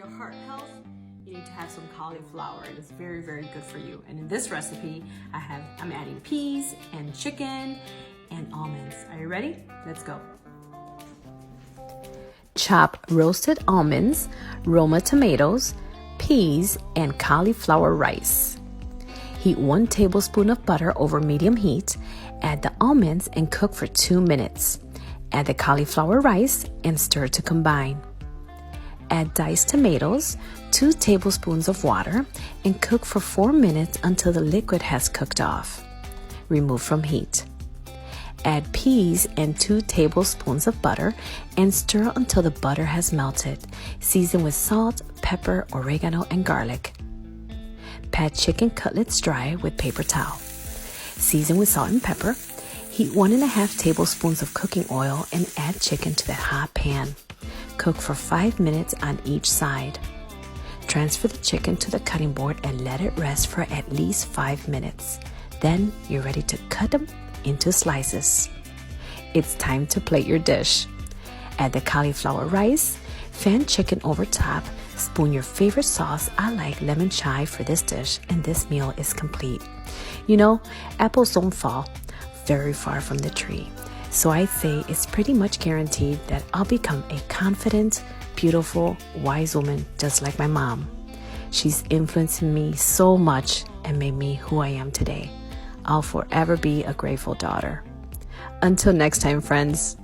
your heart health, you need to have some cauliflower. It is very, very good for you. And in this recipe, I'm adding peas and chicken and almonds. Are you ready? Let's go. Chop roasted almonds, roma tomatoes, peas, and cauliflower rice. Heat 1 tablespoon of butter over medium heat. Add the almonds and cook for 2 minutes. Add the cauliflower rice and stir to combine. Add diced tomatoes, 2 tablespoons of water, and cook for 4 minutes until the liquid has cooked off. Remove from heat. Add peas and 2 tablespoons of butter and stir until the butter has melted. Season with salt, pepper, oregano, and garlic. Pat chicken cutlets dry with paper towel. Season with salt and pepper. Heat 1.5 tablespoons of cooking oil and add chicken to the hot pan. Cook for 5 minutes on each side. Transfer the chicken to the cutting board and let it rest for at least 5 minutes. Then you're ready to cut them into slices. It's time to plate your dish. Add the cauliflower rice, fan chicken over top, spoon your favorite sauce. I like lemon chive for this dish, and this meal is complete. You know, apples don't fall very far from the tree. So I'd say it's pretty much guaranteed that I'll become a confident, beautiful, wise woman just like my mom. She's influenced me so much and made me who I am today. I'll forever be a grateful daughter. Until next time, friends.